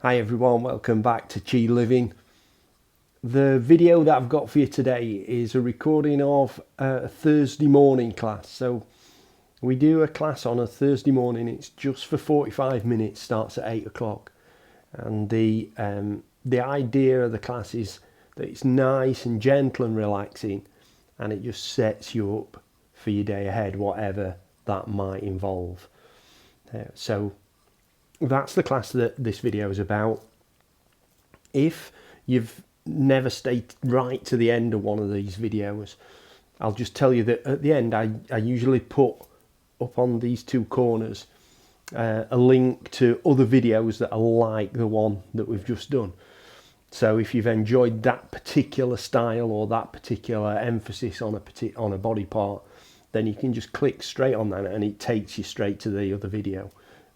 Hi everyone, welcome back to Chi Living. The video that I've got for you today is a recording of a Thursday morning class. So we do a class on a Thursday morning. It's just for 45 minutes, starts at 8 o'clock. And the idea of the class is that it's nice and gentle and relaxing, and it just sets you up for your day ahead, whatever that might involve. So that's the class that this video is about. If you've never stayed right to the end of one of these videos, I'll just tell you that at the end I usually put up on these two corners a link to other videos that are like the one that we've just done. So if you've enjoyed that particular style or that particular emphasis on a body part, then you can just click straight on that and it takes you straight to the other video.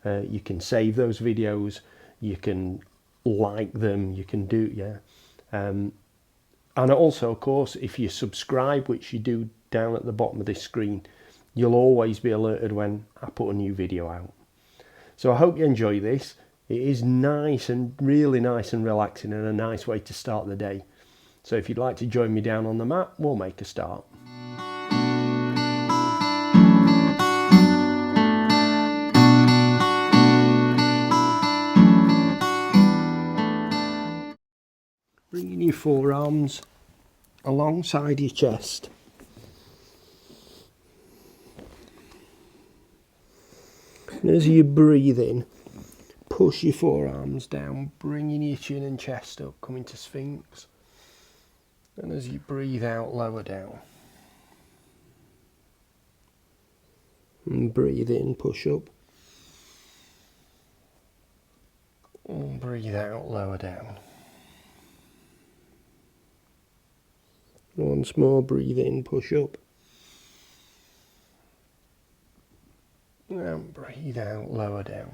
You can save those videos, you can like them, you can do, and also, of course, if you subscribe, which you do down at the bottom of this screen, you'll always be alerted when I put a new video out. So I hope you enjoy this. It is nice and really nice and relaxing and a nice way to start the day. So if you'd like to join me down on the mat, we'll make a start. Bringing your forearms alongside your chest. And as you breathe in, push your forearms down, bringing your chin and chest up, coming to Sphinx. And as you breathe out, lower down. And breathe in, push up. And breathe out, lower down. Once more, breathe in, push up. And breathe out, lower down.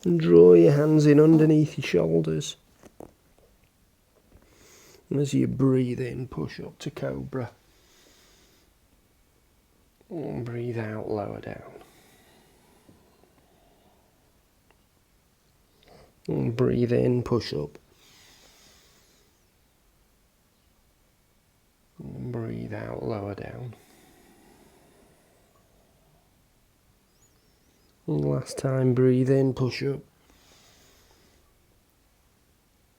And draw your hands in underneath your shoulders. And as you breathe in, push up to Cobra. And breathe out, lower down. And breathe in, push up. And breathe out, lower down. And last time, breathe in, push up.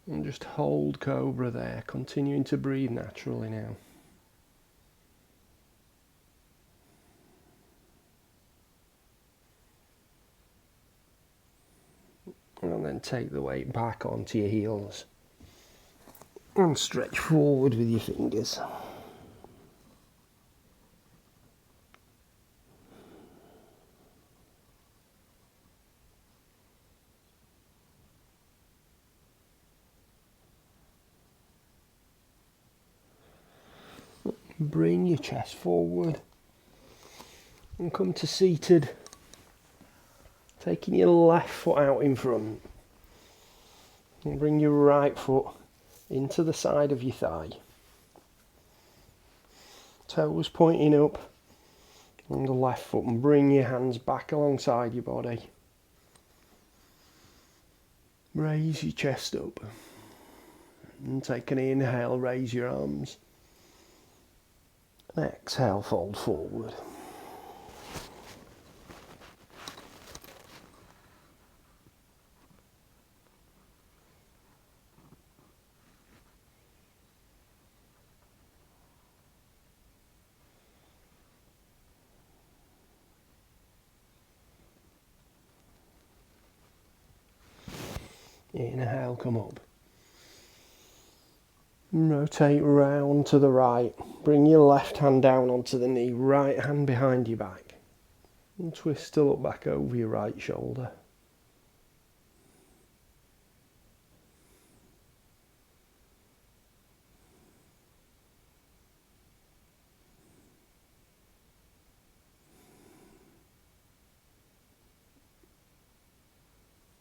And just hold Cobra there, continuing to breathe naturally now. And then take the weight back onto your heels. And stretch forward with your fingers. Bring your chest forward and come to seated, taking your left foot out in front and bring your right foot into the side of your thigh, toes pointing up on the left foot, and bring your hands back alongside your body. Raise your chest up and take an inhale, raise your arms. And exhale, fold forward. Inhale, come up. Rotate round to the right. Bring your left hand down onto the knee, right hand behind your back. And twist to look back over your right shoulder.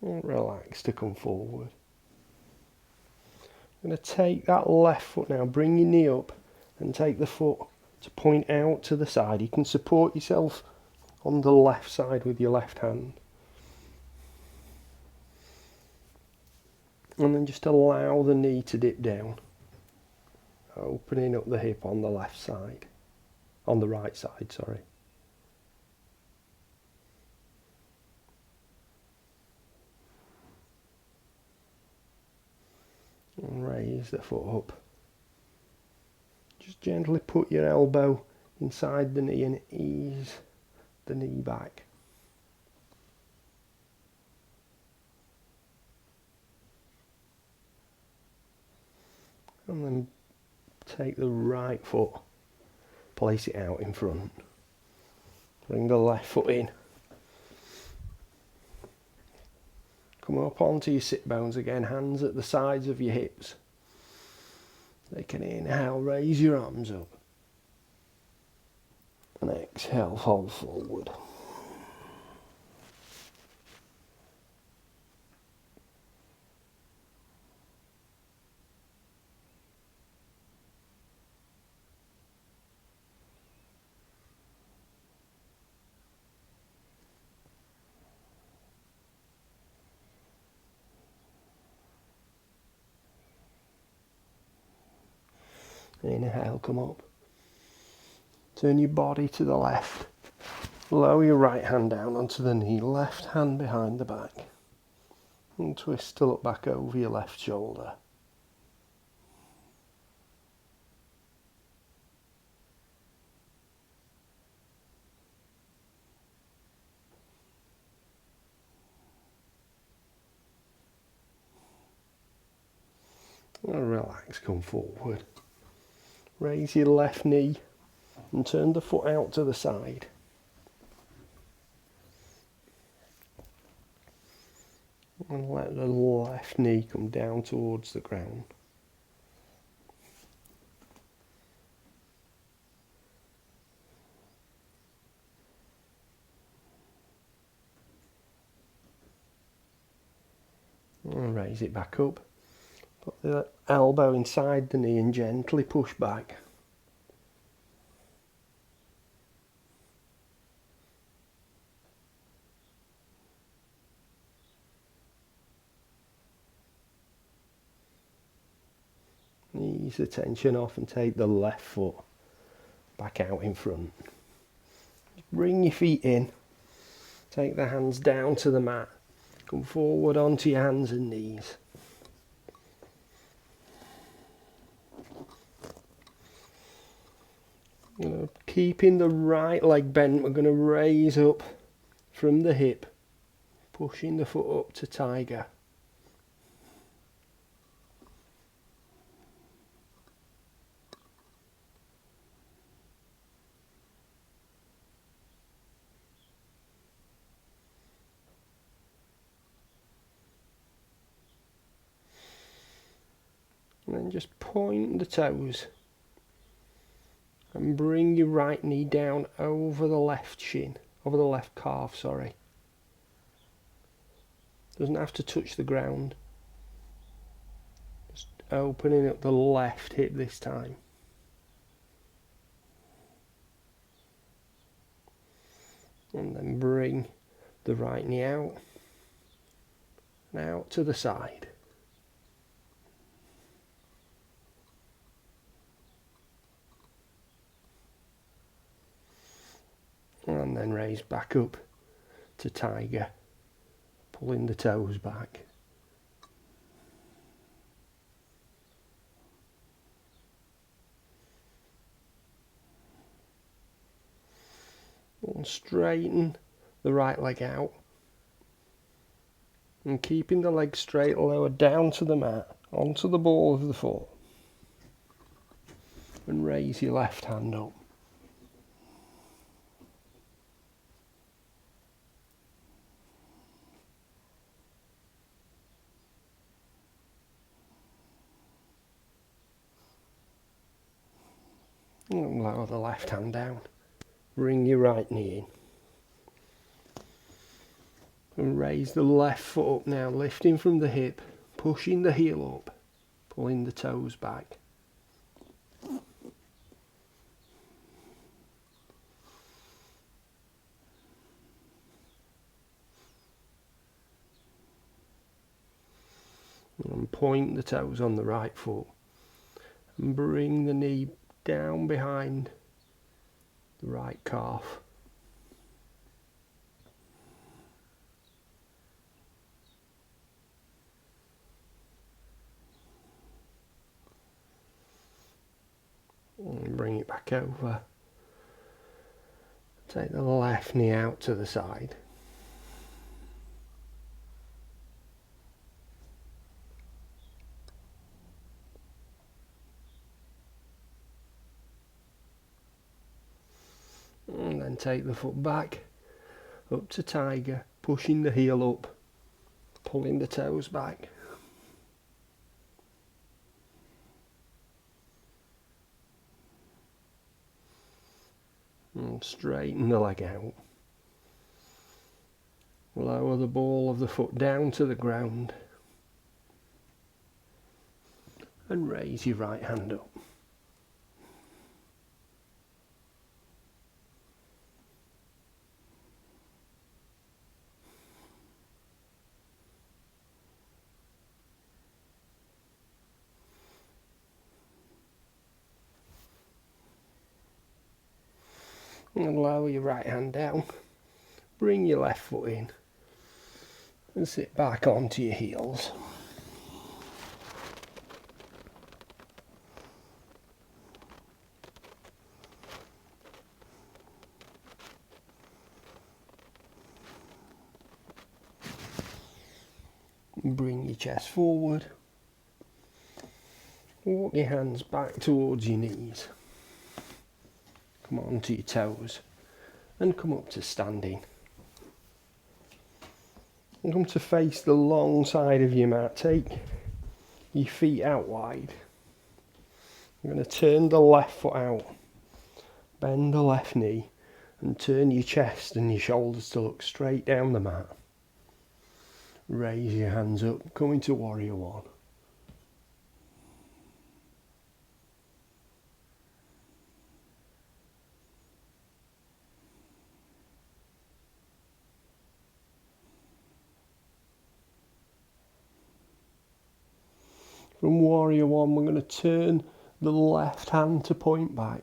And relax to come forward. I'm going to take that left foot now, bring your knee up and take the foot to point out to the side. You can support yourself on the left side with your left hand. And then just allow the knee to dip down, opening up the hip on the left side, on the right side, sorry. And raise the foot up. Just gently put your elbow inside the knee and ease the knee back. And then take the right foot, place it out in front. Bring the left foot in. Come up onto your sit bones again, hands at the sides of your hips. Take an inhale, raise your arms up. And exhale, fall forward. Inhale, come up. Turn your body to the left. Lower your right hand down onto the knee, left hand behind the back. And twist to look back over your left shoulder. And relax, come forward. Raise your left knee and turn the foot out to the side. And let the left knee come down towards the ground. And raise it back up. Put the elbow inside the knee and gently push back. Ease the tension off and take the left foot back out in front. Bring your feet in. Take the hands down to the mat. Come forward onto your hands and knees. Keeping the right leg bent, we're going to raise up from the hip, pushing the foot up to tiger. And then just point the toes and bring your right knee down over the left shin, over the left calf, sorry. Doesn't have to touch the ground. Just opening up the left hip this time. And then bring the right knee out and out to the side. And then raise back up to tiger, pulling the toes back. And straighten the right leg out. And keeping the leg straight, lower down to the mat, onto the ball of the foot. And raise your left hand up. And lower the left hand down. Bring your right knee in. And raise the left foot up now, lifting from the hip, pushing the heel up, pulling the toes back. And point the toes on the right foot. And bring the knee down behind the right calf. And bring it back over. Take the left knee out to the side. And then take the foot back up to tiger, pushing the heel up, pulling the toes back. And straighten the leg out. Lower the ball of the foot down to the ground. And raise your right hand up. And lower your right hand down. Bring your left foot in. And sit back onto your heels. Bring your chest forward. Walk your hands back towards your knees. Come onto your toes and come up to standing. And come to face the long side of your mat. Take your feet out wide. You're going to turn the left foot out. Bend the left knee and turn your chest and your shoulders to look straight down the mat. Raise your hands up, come into warrior one. From warrior one, we're going to turn the left hand to point back.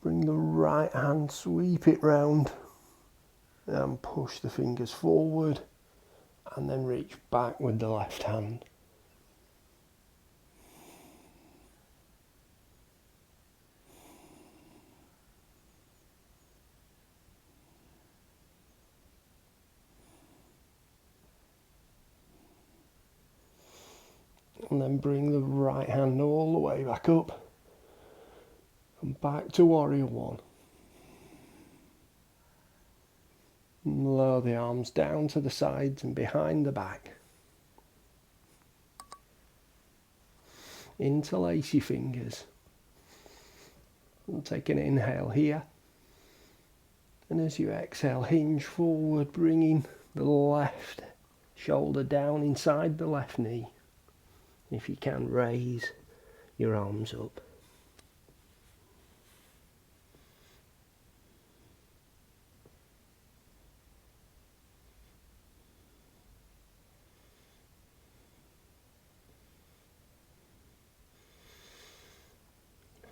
Bring the right hand, sweep it round and push the fingers forward and then reach back with the left hand. And then bring the right hand all the way back up. Come back to warrior one. And lower the arms down to the sides and behind the back. Interlace your fingers. And take an inhale here. And as you exhale, hinge forward, bringing the left shoulder down inside the left knee. If you can, raise your arms up.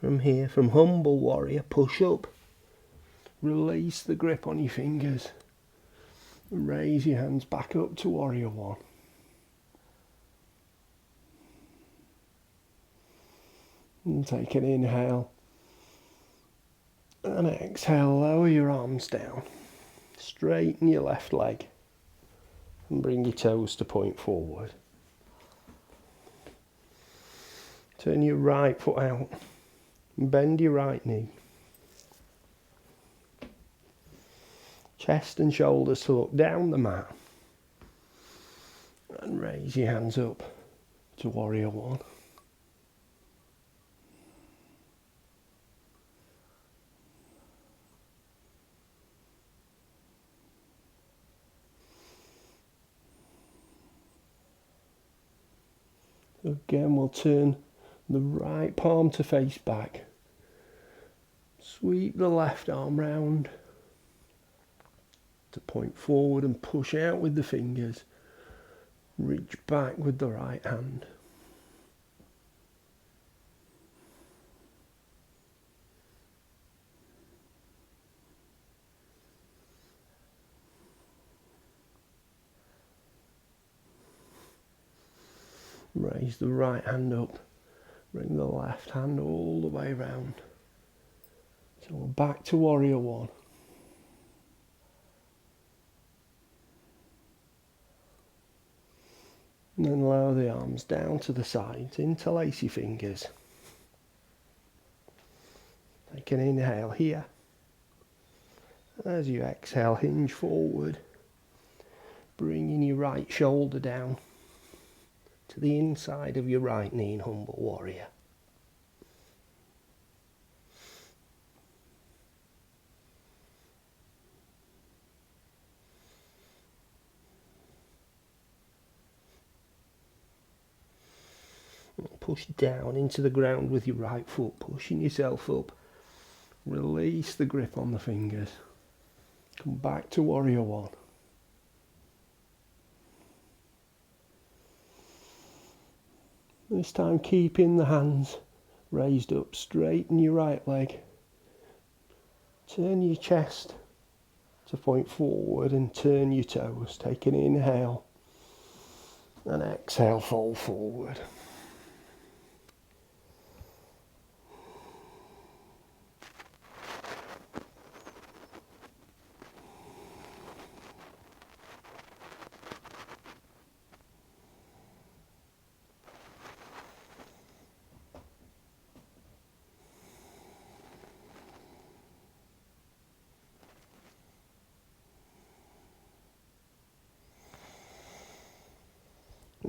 From here, from humble warrior, push up. Release the grip on your fingers. Raise your hands back up to warrior one. And take an inhale. And exhale, lower your arms down. Straighten your left leg. And bring your toes to point forward. Turn your right foot out. Bend your right knee. Chest and shoulders to look down the mat. And raise your hands up to warrior one. Again, we'll turn the right palm to face back. Sweep the left arm round to point forward and push out with the fingers. Reach back with the right hand. Raise the right hand up. Bring the left hand all the way round. So we're back to warrior one. And then lower the arms down to the sides, interlace your fingers. Take an inhale here. As you exhale, hinge forward, bringing your right shoulder down to the inside of your right knee in humble warrior. Push down into the ground with your right foot, pushing yourself up. Release the grip on the fingers. Come back to warrior one. This time keeping the hands raised up, straighten your right leg. Turn your chest to point forward and turn your toes. Take an inhale and exhale, fold forward.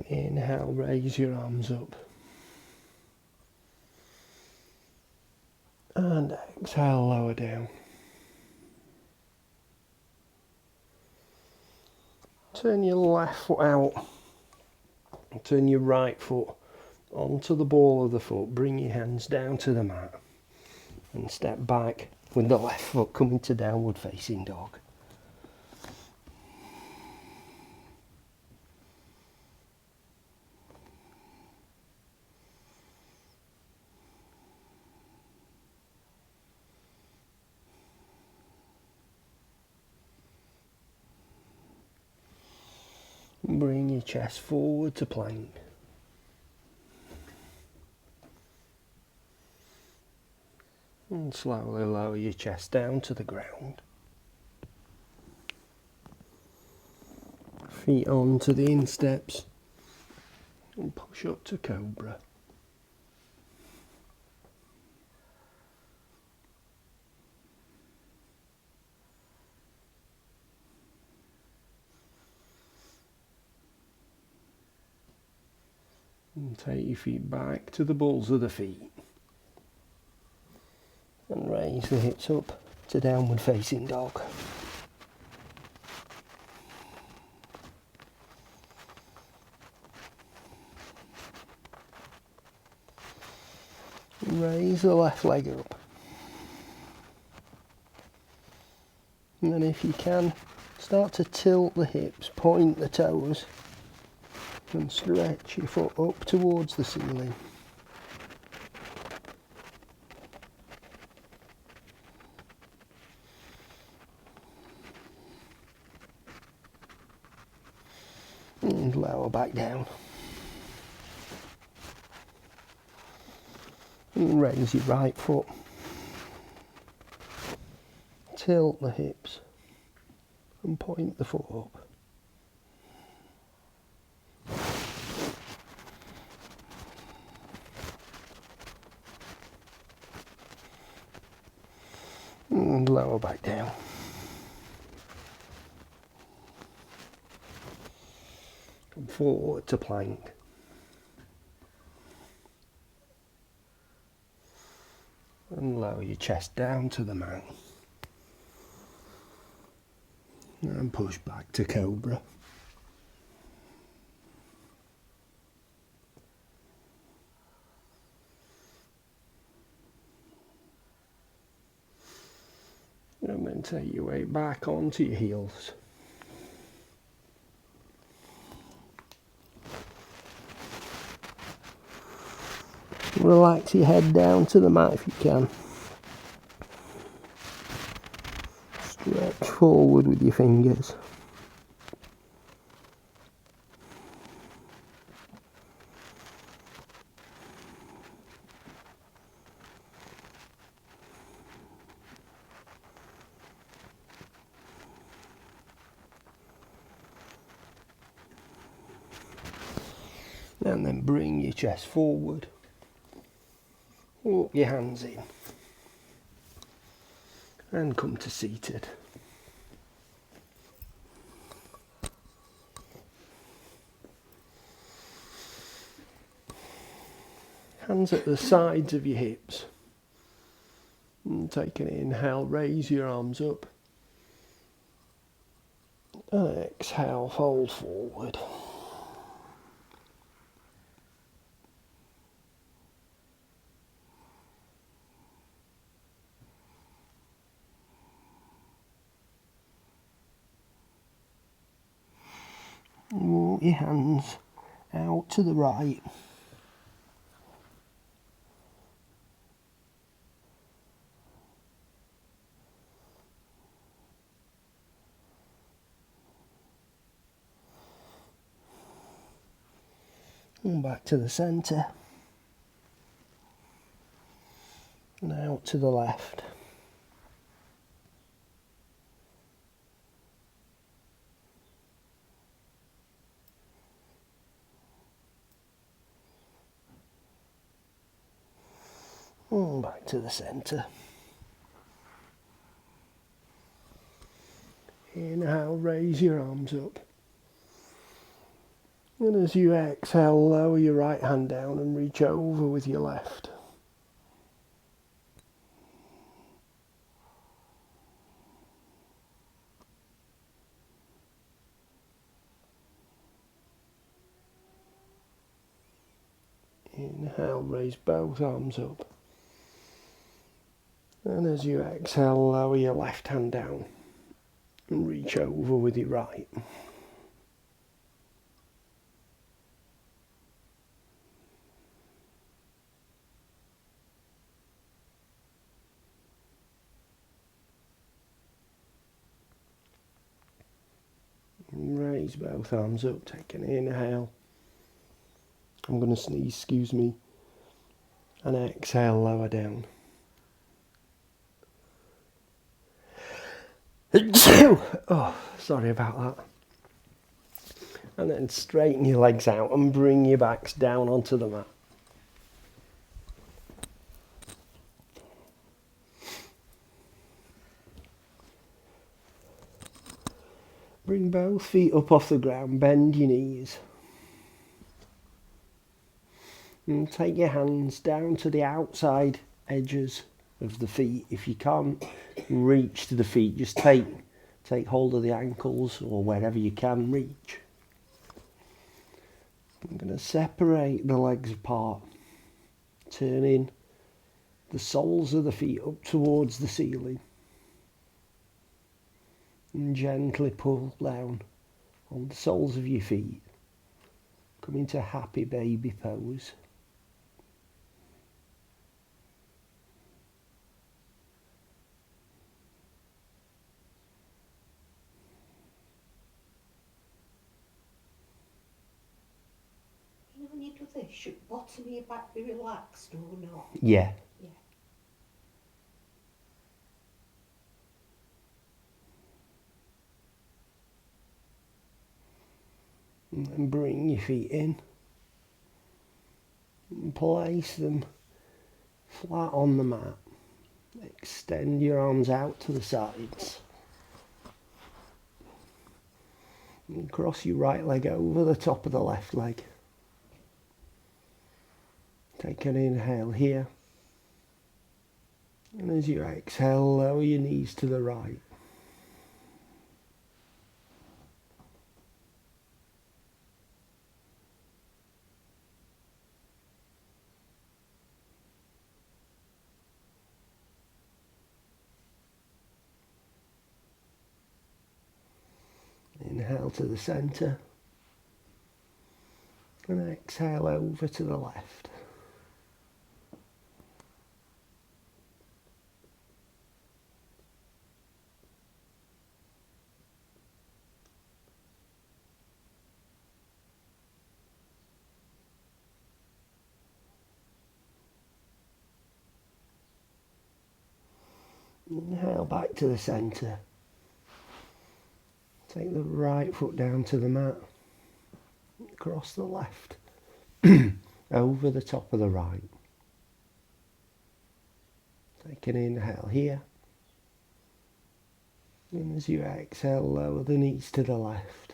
Inhale, raise your arms up. And exhale, lower down. Turn your left foot out. Turn your right foot onto the ball of the foot. Bring your hands down to the mat. And step back with the left foot coming to downward facing dog. Bring your chest forward to plank. And slowly lower your chest down to the ground. Feet onto the insteps. And push up to cobra. And take your feet back to the balls of the feet. And raise the hips up to downward facing dog. Raise the left leg up. And then if you can, start to tilt the hips, point the toes, and stretch your foot up towards the ceiling. And lower back down. And raise your right foot. Tilt the hips and point the foot up. And lower back down. Come forward to plank. And lower your chest down to the mat. And push back to cobra. And then take your way back onto your heels. relax your head down to the mat if you can. Stretch forward with your fingers. And then bring your chest forward. Walk your hands in. And come to seated. Hands at the sides of your hips. And take an inhale, raise your arms up. And exhale, fold forward. Walk your hands out to the right. And back to the centre. And out to the left. And back to the centre. Inhale, raise your arms up. And as you exhale, lower your right hand down and reach over with your left. Inhale, raise both arms up. And as you exhale, lower your left hand down and reach over with your right. Raise both arms up, take an inhale. I'm going to sneeze, excuse me. And exhale, lower down. Oh, sorry about that. And then straighten your legs out and bring your backs down onto the mat. Bring both feet up off the ground, bend your knees. And take your hands down to the outside edges of the feet. If you can't reach to the feet, just take hold of the ankles or wherever you can reach. I'm going to separate the legs apart, turning the soles of the feet up towards the ceiling. And gently pull down on the soles of your feet. Come into happy baby pose. You know when you do this, should bottom of your back be relaxed or not? Yeah. Yeah. And bring your feet in. And place them flat on the mat. Extend your arms out to the sides. And cross your right leg over the top of the left leg. Take an inhale here. And as you exhale, lower your knees to the right. Inhale to the centre. And exhale over to the left. Inhale back to the centre. Take the right foot down to the mat. Cross the left. Over the top of the right. Take an inhale here. And as you exhale, lower the knees to the left.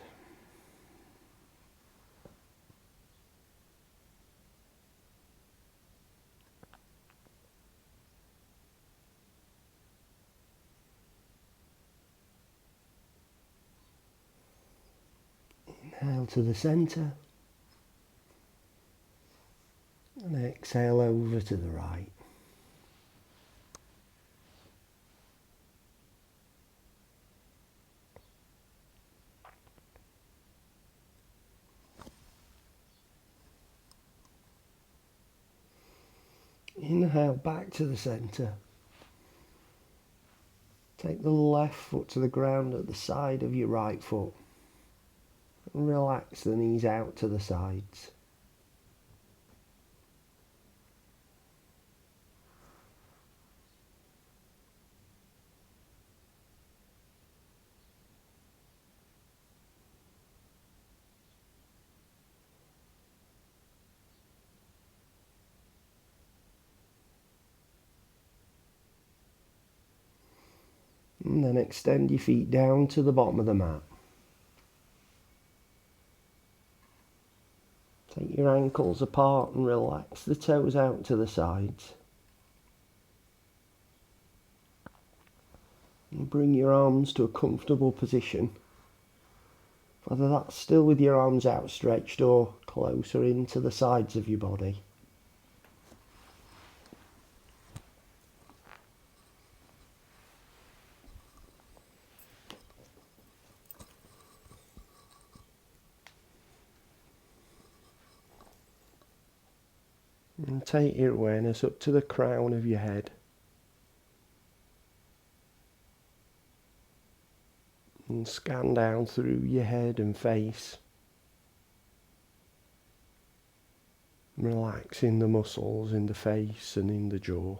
Inhale to the centre. And exhale over to the right. Inhale back to the centre. Take the left foot to the ground at the side of your right foot. And relax the knees out to the sides. And then extend your feet down to the bottom of the mat. Take your ankles apart and relax the toes out to the sides. And bring your arms to a comfortable position. Whether that's still with your arms outstretched or closer into the sides of your body. And take your awareness up to the crown of your head. And scan down through your head and face. Relaxing the muscles in the face and in the jaw.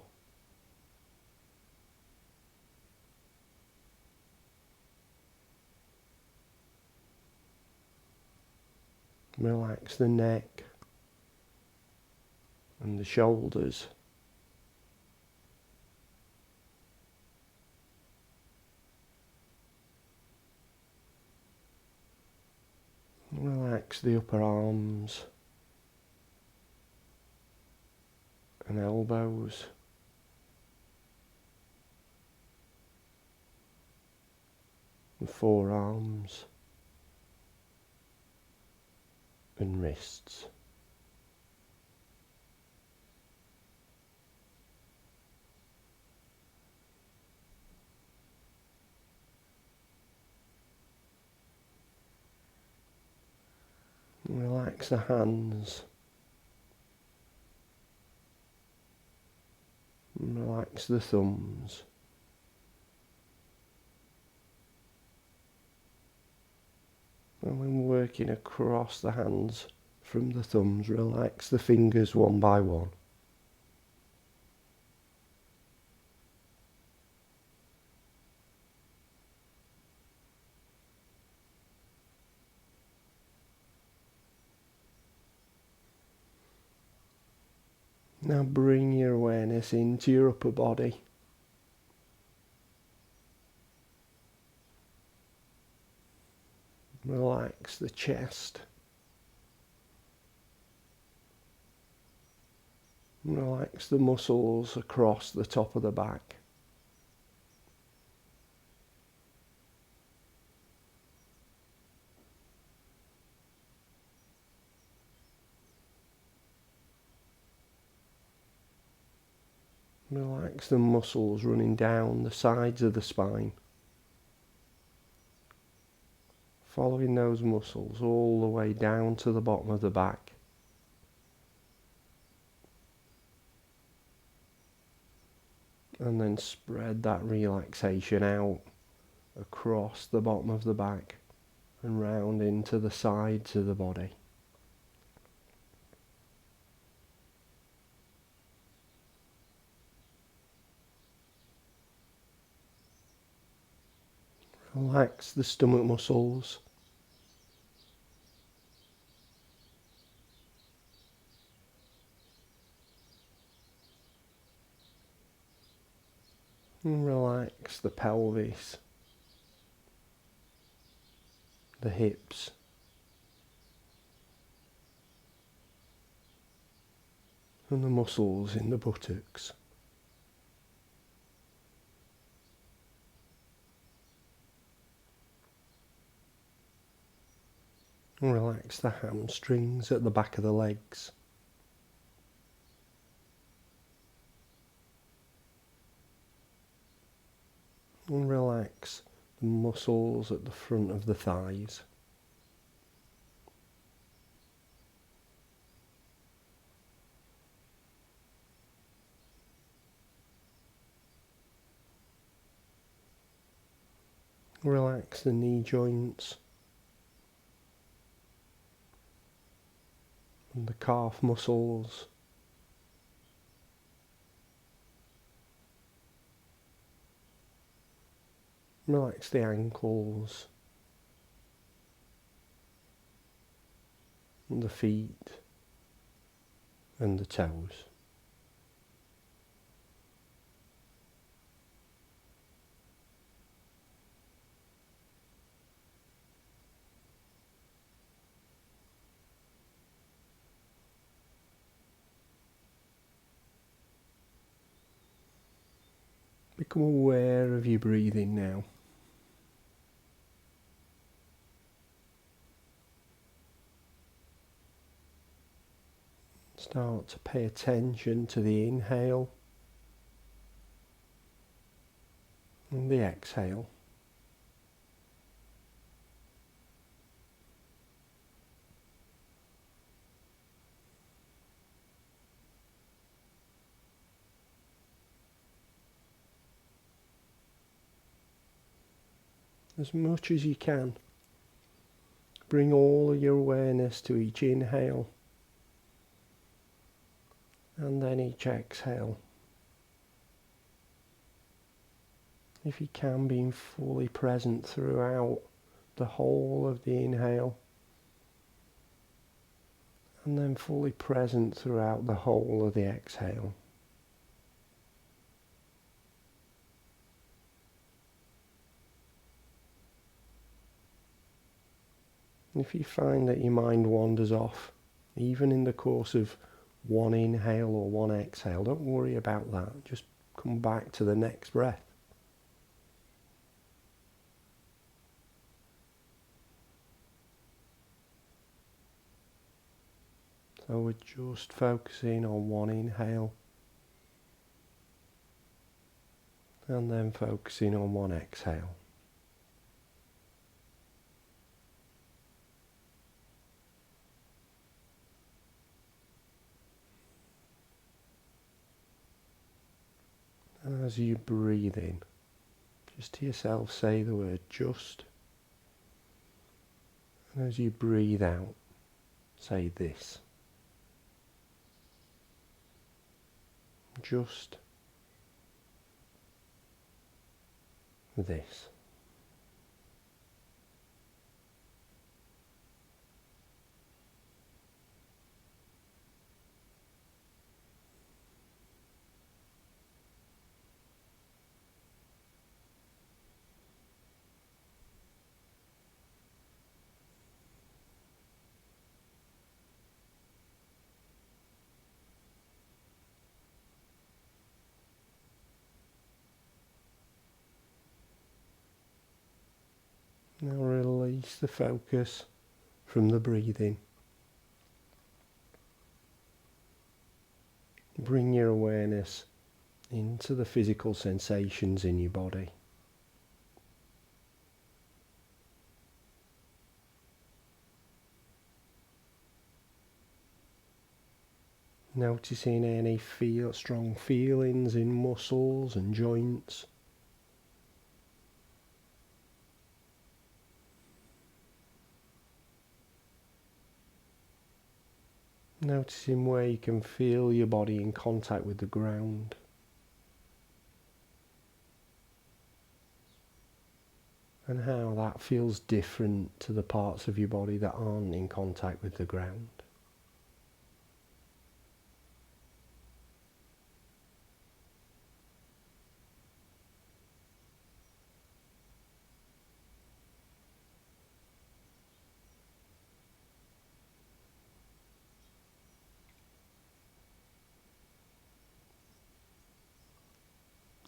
Relax the neck and the shoulders. Relax the upper arms and elbows. The forearms and wrists. Relax the hands. Relax the thumbs. And when working across the hands from the thumbs, relax the fingers one by one. Now bring your awareness into your upper body. Relax the chest. Relax the muscles across the top of the back. Relax the muscles running down the sides of the spine. Following those muscles all the way down to the bottom of the back. And then spread that relaxation out across the bottom of the back and round into the sides of the body. Relax the stomach muscles. And relax the pelvis, the hips, and the muscles in the buttocks. And relax the hamstrings at the back of the legs. And relax the muscles at the front of the thighs. Relax the knee joints and the calf muscles. Relax the ankles and the feet and the toes. Become aware of your breathing now. Start to pay attention to the inhale and the exhale. As much as you can, bring all of your awareness to each inhale and then each exhale. If you can, being fully present throughout the whole of the inhale and then fully present throughout the whole of the exhale. If you find that your mind wanders off, even in the course of one inhale or one exhale, don't worry about that. Just come back to the next breath. So we're just focusing on one inhale and then focusing on one exhale. As you breathe in, just to yourself say the word just. And as you breathe out, say this. Just this. Now release the focus from the breathing. Bring your awareness into the physical sensations in your body. Noticing any strong feelings in muscles and joints. Noticing where you can feel your body in contact with the ground. and how that feels different to the parts of your body that aren't in contact with the ground.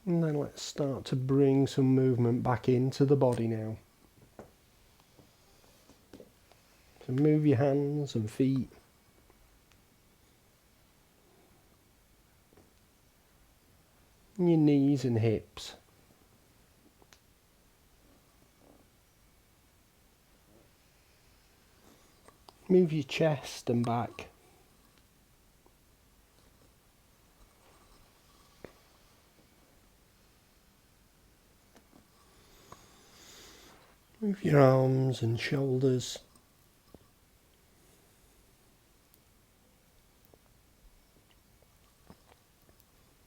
And then let's start to bring some movement back into the body now. So move your hands and feet. And your knees and hips. Move your chest and back. Move your arms and shoulders.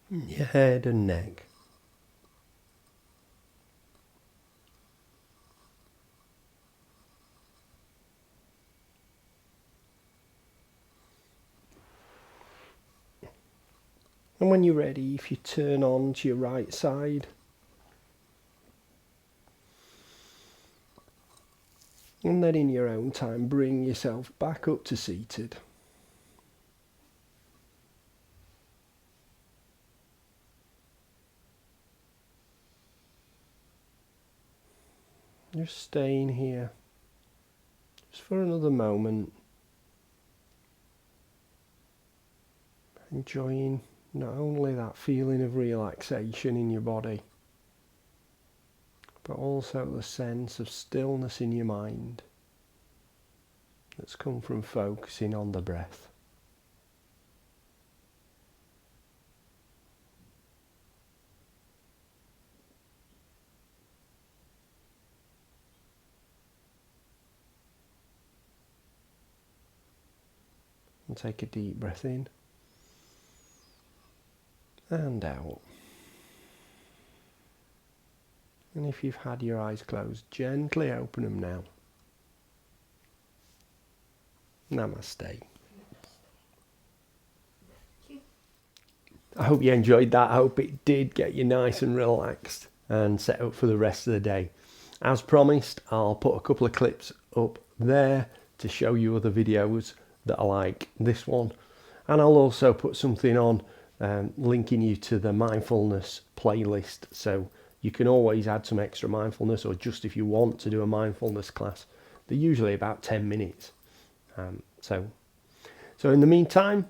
And your head and neck. And when you're ready, if you turn on to your right side, and then in your own time bring yourself back up to seated. Just staying here, just for another moment, enjoying not only that feeling of relaxation in your body, but also the sense of stillness in your mind that's come from focusing on the breath. And take a deep breath in and out. And if you've had your eyes closed, gently open them now. Namaste. I hope you enjoyed that. I hope it did get you nice and relaxed and set up for the rest of the day. As promised, I'll put a couple of clips up there to show you other videos that are like this one. And I'll also put something on linking you to the mindfulness playlist, so you can always add some extra mindfulness, or just if you want to do a mindfulness class. They're usually about 10 minutes. So in the meantime,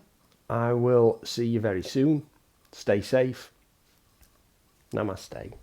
I will see you very soon. Stay safe. Namaste.